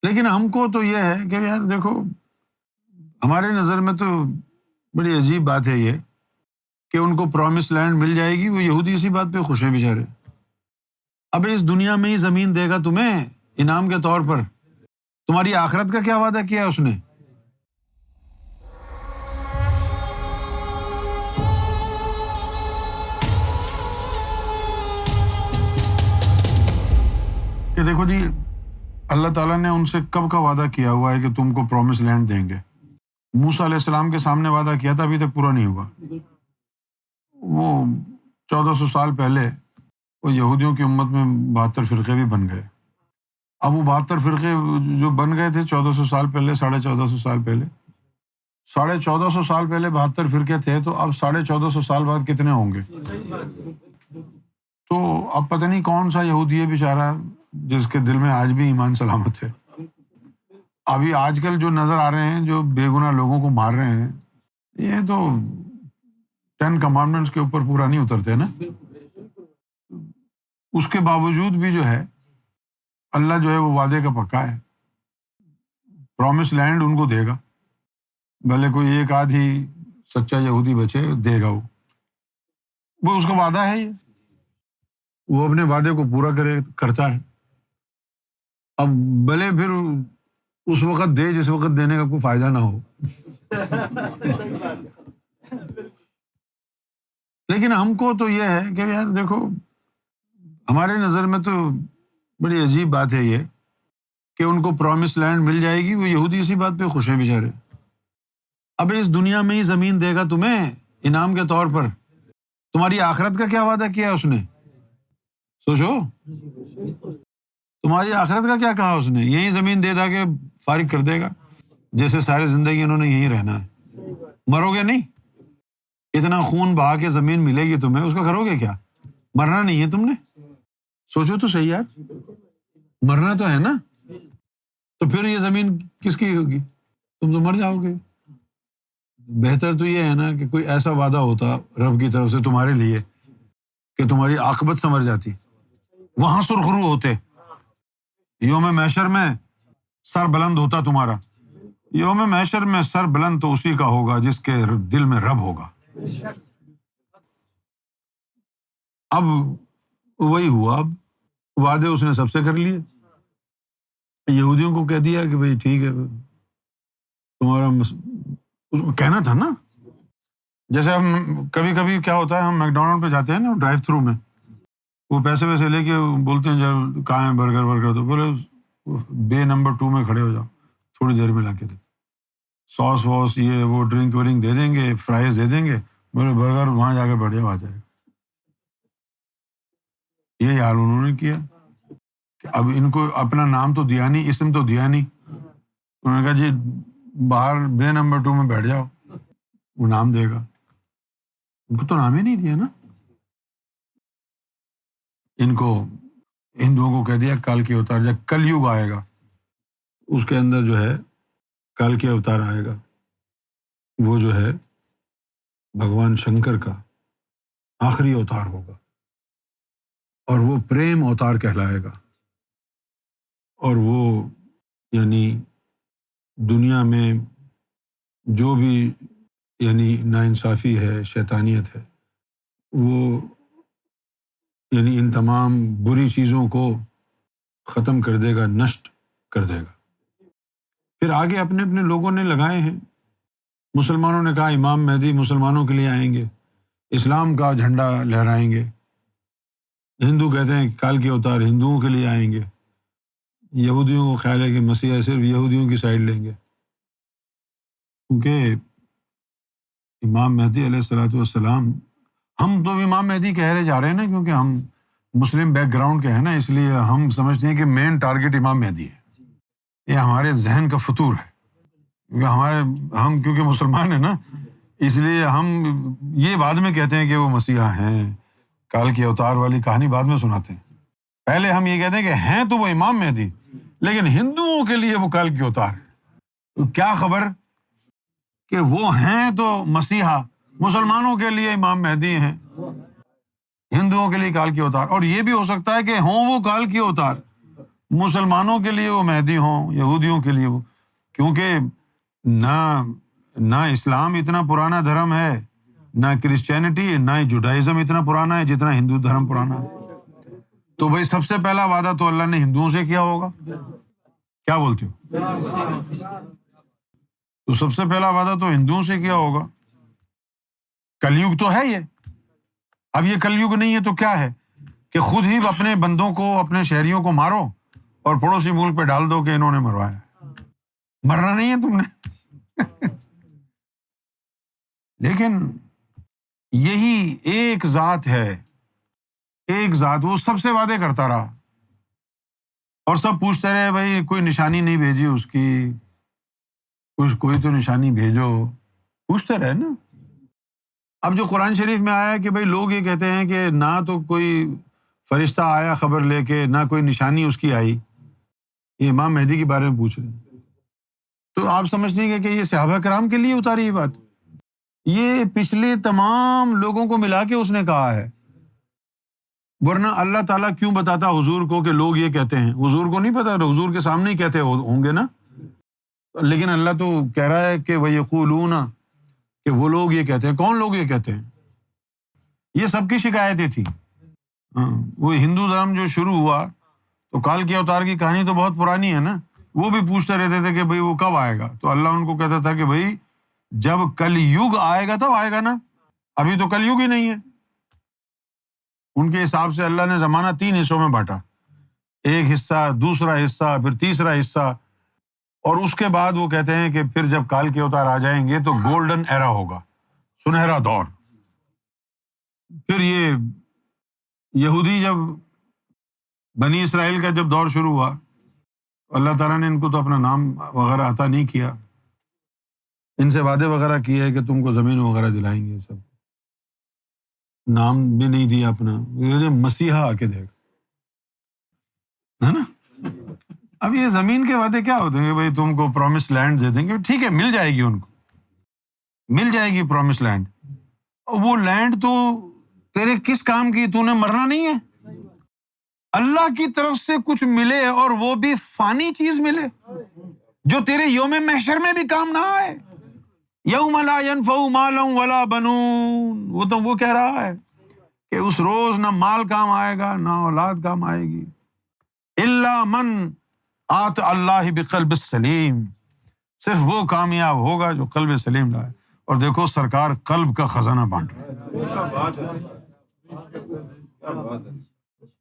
لیکن ہم کو تو یہ ہے کہ یار دیکھو، ہمارے نظر میں تو بڑی عجیب بات ہے یہ کہ ان کو پرومس لینڈ مل جائے گی، وہ یہودی اسی بات پہ خوش ہیں بیچارے۔ اب اس دنیا میں ہی زمین دے گا تمہیں انعام کے طور پر، تمہاری آخرت کا کیا وعدہ کیا اس نے؟ کہ دیکھو جی، اللہ تعالیٰ نے ان سے کب کا وعدہ کیا ہوا ہے کہ تم کو پرومس لینڈ دیں گے۔ موسیٰ علیہ السلام کے سامنے وعدہ کیا تھا، ابھی تک پورا نہیں ہوا۔ وہ 1400 سال پہلے وہ یہودیوں کی امت میں 72 فرقے بھی بن گئے۔ اب وہ 72 فرقے جو بن گئے تھے 1400 سال پہلے، 1450 سال پہلے، 1450 سال پہلے 72 فرقے تھے، تو اب 1450 سال بعد کتنے ہوں گے؟ تو اب پتہ نہیں کون سا یہودی ہے بیچارہ جس کے دل میں آج بھی ایمان سلامت ہے۔ ابھی آج کل جو نظر آ رہے ہیں، جو بے گناہ لوگوں کو مار رہے ہیں، یہ تو 10 کمانڈمنٹس کے اوپر پورا نہیں اترتے نا۔ اس کے باوجود بھی جو ہے اللہ جو ہے وہ وعدے کا پکا ہے، پرومس لینڈ ان کو دے گا، بھلے کوئی ایک آدھ ہی سچا یہودی بچے دے گا، وہ اس کا وعدہ ہے، یہ وہ اپنے وعدے کو پورا کرتا ہے۔ اب بھلے پھر اس وقت دے جس وقت دینے کا کوئی فائدہ نہ ہو، لیکن ہم کو تو یہ ہے کہ یار دیکھو، ہمارے نظر میں تو بڑی عجیب بات ہے یہ کہ ان کو پرومس لینڈ مل جائے گی، وہ یہودی اسی بات پہ خوش ہیں بیچارے۔ اب اس دنیا میں ہی زمین دے گا تمہیں انعام کے طور پر، تمہاری آخرت کا کیا وعدہ کیا اس نے؟ سوچو، تمہاری آخرت کا کیا کہا اس نے؟ یہی زمین دے دا کے فارغ کر دے گا، جیسے ساری زندگی انہوں نے یہیں رہنا ہے۔ مرو گے نہیں، اتنا خون بہا کے زمین ملے گی تمہیں، اس کا کرو گے کیا؟ مرنا نہیں ہے تم نے؟ سوچو تو صحیح یار، مرنا تو ہے نا، تو پھر یہ زمین کس کی ہوگی؟ تم تو مر جاؤ گے۔ بہتر تو یہ ہے نا کہ کوئی ایسا وعدہ ہوتا رب کی طرف سے تمہارے لیے کہ تمہاری عاقبت سنور جاتی، وہاں سرخرو ہوتے، یوم محشر میں سر بلند ہوتا تمہارا۔ یوم محشر میں سر بلند تو اسی کا ہوگا جس کے دل میں رب ہوگا۔ اب وہی ہوا، اب وعدے اس نے سب سے کر لیے، یہودیوں کو کہہ دیا کہ بھئی ٹھیک ہے، تمہارا اس کو کہنا تھا نا، جیسے ہم کبھی کبھی کیا ہوتا ہے، ہم میکڈونلڈ پہ جاتے ہیں نا ڈرائیو تھرو میں، وہ پیسے ویسے لے کے بولتے ہیں جب کہاں ہے برگر، تو بولے بے نمبر 2 میں کھڑے ہو جاؤ، تھوڑی دیر میں لا کے دے، سوس واس یہ وہ ڈرنک ورنک دے دیں گے، فرائز دے دیں گے، بولے برگر وہاں جا کے بیٹھ جاؤ، آ جائے گا۔ یہ حال انہوں نے کیا کہ اب ان کو اپنا نام تو دیا نہیں، اسم تو دیا نہیں، انہوں نے کہا جی باہر بے نمبر 2 میں بیٹھ جاؤ، وہ نام دے گا۔ ان کو تو نام ہی نہیں دیا نا۔ ان کو ہندوؤں کو کہہ دیا کل کے اوتار، جب کل یوگ آئے گا اس کے اندر جو ہے کل کے اوتار آئے گا، وہ جو ہے بھگوان شنکر کا آخری اوتار ہوگا، اور وہ پریم اوتار کہلائے گا، اور وہ یعنی دنیا میں جو بھی یعنی ناانصافی ہے، شیطانیت ہے، وہ یعنی ان تمام بری چیزوں کو ختم کر دے گا، نشٹ کر دے گا۔ پھر آگے اپنے اپنے لوگوں نے لگائے ہیں، مسلمانوں نے کہا امام مہدی مسلمانوں کے لیے آئیں گے، اسلام کا جھنڈا لہرائیں گے، ہندو کہتے ہیں کال کے اوتار ہندوؤں کے لیے آئیں گے، یہودیوں کو خیال ہے کہ مسیح صرف یہودیوں کی سائڈ لیں گے، کیونکہ امام مہدی علیہ الصلوۃ والسلام، ہم تو امام مہدی کہہ رہے جا رہے ہیں نا، کیونکہ ہم مسلم بیک گراؤنڈ کے ہیں نا، اس لیے ہم سمجھتے ہیں کہ مین ٹارگٹ امام مہدی ہے، یہ ہمارے ذہن کا فطور ہے، کیونکہ ہم کیونکہ مسلمان ہیں نا، اس لیے ہم یہ بعد میں کہتے ہیں کہ وہ مسیحا ہیں، کال کے اوتار والی کہانی بعد میں سناتے ہیں، پہلے ہم یہ کہتے ہیں کہ ہیں تو وہ امام مہدی، لیکن ہندوؤں کے لیے وہ کال کے اوتار ہے۔ تو کیا خبر کہ وہ ہیں تو مسیحا، مسلمانوں کے لیے امام مہدی ہیں، ہندوؤں کے لیے کال کے اوتار، اور یہ بھی ہو سکتا ہے کہ ہوں وہ کال کے اوتار مسلمانوں کے لیے وہ مہدی ہوں، یہودیوں کے لیے وہ، کیونکہ نہ اسلام اتنا پرانا دھرم ہے، نہ کرسچینٹی، نہ جوڈائزم اتنا پرانا ہے جتنا ہندو دھرم پرانا ہے۔ تو بھائی سب سے پہلا وعدہ تو اللہ نے ہندوؤں سے کیا ہوگا، کیا بولتے ہو؟ تو سب سے پہلا وعدہ تو ہندوؤں سے کیا ہوگا۔ کلیوگ تو ہے یہ، اب یہ کلیوگ نہیں ہے تو کیا ہے کہ خود ہی اپنے بندوں کو، اپنے شہریوں کو مارو اور پڑوسی ملک پہ ڈال دو کہ انہوں نے مروایا۔ مرنا نہیں ہے تم نے۔ لیکن یہی ایک ذات ہے، ایک ذات، وہ سب سے وعدے کرتا رہا اور سب پوچھتے رہے بھائی کوئی نشانی نہیں بھیجی اس کی، کوئی تو نشانی بھیجو، پوچھتے رہے نا۔ اب جو قرآن شریف میں آیا کہ بھائی لوگ یہ کہتے ہیں کہ نہ تو کوئی فرشتہ آیا خبر لے کے، نہ کوئی نشانی اس کی آئی، یہ امام مہدی کے بارے میں پوچھ رہے ہیں، تو آپ سمجھتے ہیں کہ یہ صحابہ کرام کے لیے اتاری یہ بات؟ یہ پچھلے تمام لوگوں کو ملا کے اس نے کہا ہے، ورنہ اللہ تعالیٰ کیوں بتاتا حضور کو کہ لوگ یہ کہتے ہیں؟ حضور کو نہیں پتا، حضور کے سامنے ہی کہتے ہوں گے نا، لیکن اللہ تو کہہ رہا ہے کہ وَيَقُولُونَ، کہ وہ لوگ یہ کہتے ہیں۔ کون لوگ یہ کہتے ہیں؟ یہ سب کی شکایتیں تھی۔ وہ ہندو دھرم جو شروع ہوا تو کال کے اوتار کی کہانی تو بہت پرانی ہے نا، وہ بھی پوچھتے رہتے تھے کہ بھئی وہ کب آئے گا، تو اللہ ان کو کہتا تھا کہ بھئی جب کل یگ آئے گا تب آئے گا نا، ابھی تو کل یگ ہی نہیں ہے۔ ان کے حساب سے اللہ نے زمانہ 3 حصوں میں بانٹا، ایک حصہ، دوسرا حصہ، پھر تیسرا حصہ، اور اس کے بعد وہ کہتے ہیں کہ پھر جب کال کے اوتار آ جائیں گے تو گولڈن ایرا ہوگا، سنہرا دور۔ پھر یہ یہودی جب بنی اسرائیل کا جب دور شروع ہوا، اللہ تعالیٰ نے ان کو تو اپنا نام وغیرہ عطا نہیں کیا، ان سے وعدے وغیرہ کیے ہیں کہ تم کو زمین وغیرہ دلائیں گے، سب نام بھی نہیں دیا اپنا، مسیحا آ کے دیکھ، ہے نا۔ اب یہ زمین کے وعدے کیا ہوتے ہیں؟ بھائی تم کو پرومس لینڈ دے دیں گے، ٹھیک ہے، مل جائے گی، ان کو مل جائے گی پرومس لینڈ، وہ لینڈ تو تیرے کس کام کی؟ تو نے مرنا نہیں ہے۔ اللہ کی طرف سے کچھ ملے اور وہ بھی فانی چیز ملے جو تیرے یوم محشر میں بھی کام نہ آئے، یوم لا ینفع مال ولا بنون، وہ تو وہ کہہ رہا ہے کہ اس روز نہ مال کام آئے گا نہ اولاد کام آئے گی، الا من آت اللہ بقلب سلیم، صرف وہ کامیاب ہوگا جو قلب سلیم لائے۔ اور دیکھو سرکار قلب کا خزانہ بانٹ رہے ہیں۔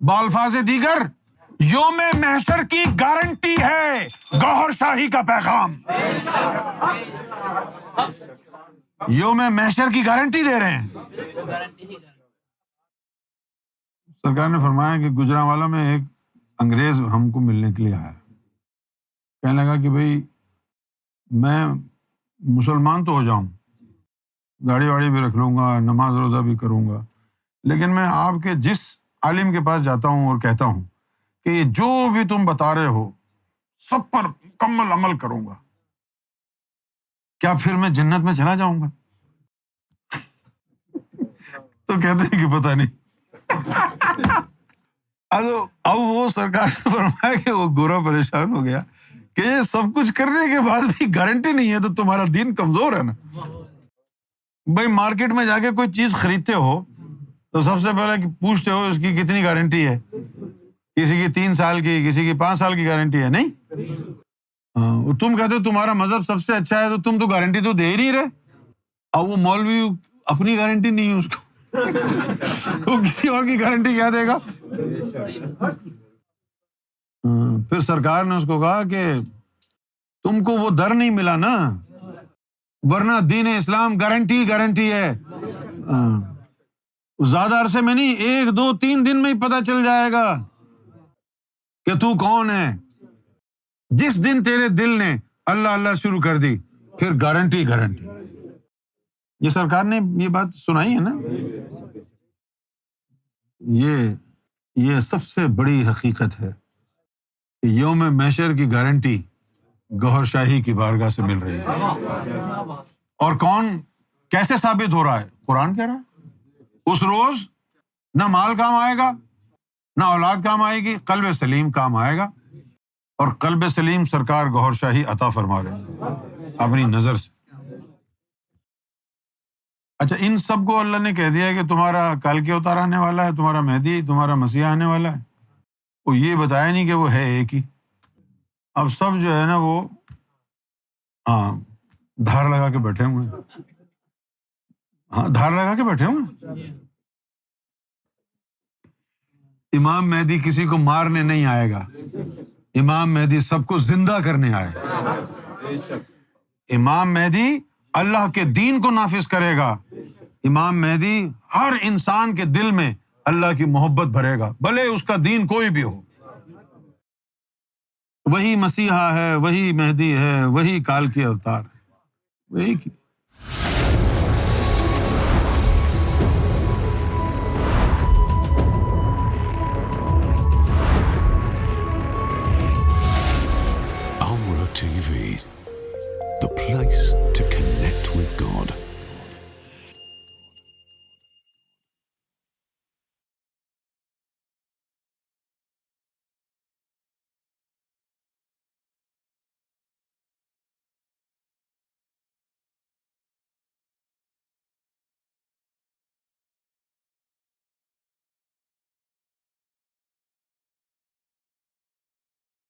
بالفاظ دیگر یوم محشر کی گارنٹی ہے گوہر شاہی کا پیغام، یوم محشر کی گارنٹی دے رہے ہیں۔ سرکار نے فرمایا کہ گجرانوالا میں ایک انگریز ہم کو ملنے کے لیے آیا، کہنے لگا کہ بھئی میں مسلمان تو ہو جاؤں، داڑھی واڑی بھی رکھ لوں گا، نماز روزہ بھی کروں گا، لیکن میں آپ کے جس عالم کے پاس جاتا ہوں اور کہتا ہوں کہ یہ جو بھی تم بتا رہے ہو سب پر مکمل عمل کروں گا، کیا پھر میں جنت میں چلا جاؤں گا؟ تو کہتے ہیں کہ پتہ نہیں۔ اب وہ سرکار نے فرمایا کہ وہ گورا پریشان ہو گیا کہ یہ سب کچھ کرنے کے بعد بھی گارنٹی نہیں ہے تو تمہارا دین کمزور ہے نا۔ بھائی مارکیٹ میں جا کے کوئی چیز خریدتے ہو تو سب سے پہلے پوچھتے ہو اس کی کتنی گارنٹی ہے، کسی کی 3 سال کی، کسی کی 5 سال کی گارنٹی ہے، نہیں؟ تم کہتے ہو تمہارا مذہب سب سے اچھا ہے تو تم تو گارنٹی تو دے ہی نہیں رہے۔ اب وہ مولوی اپنی گارنٹی نہیں ہے اس کو، وہ کسی اور کی گارنٹی کیا دے گا؟ پھر سرکار نے اس کو کہا کہ تم کو وہ در نہیں ملا نا، ورنہ دین اسلام گارنٹی ہے، زیادہ عرصے میں نہیں، 1 2 3 دن میں ہی پتہ چل جائے گا کہ تو کون ہے۔ جس دن تیرے دل نے اللہ اللہ شروع کر دی پھر گارنٹی۔ یہ سرکار نے یہ بات سنائی ہے نا۔ یہ سب سے بڑی حقیقت ہے کہ یوم محشر کی گارنٹی گوہر شاہی کی بارگاہ سے مل رہی ہے۔ اور کون کیسے ثابت ہو رہا ہے؟ قرآن کہہ رہا ہے اس روز نہ مال کام آئے گا نہ اولاد کام آئے گی، قلب سلیم کام آئے گا۔ اور قلب سلیم سرکار گوھر شاہی عطا فرما رہے ہیں اپنی نظر سے۔ اچھا، ان سب کو اللہ نے کہہ دیا ہے کہ تمہارا کل کے اتار آنے والا ہے، تمہارا مہدی، تمہارا مسیح آنے والا ہے، وہ یہ بتایا نہیں کہ وہ ہے ایک ہی۔ اب سب جو ہے نا وہ دھار لگا کے بیٹھے ہوئے ہیں، دھار لگا کے بیٹھے ہوئے ہیں۔ امام مہدی کسی کو مارنے نہیں آئے گا، امام مہدی سب کو زندہ کرنے آئے گا۔ امام مہدی اللہ کے دین کو نافذ کرے گا، امام مہدی ہر انسان کے دل میں اللہ کی محبت بھرے گا، بھلے اس کا دین کوئی بھی ہو۔ وہی مسیحا ہے، وہی مہدی ہے، وہی کال کی اوتار ہے، وہی کی۔ Amra TV, the place to connect with God.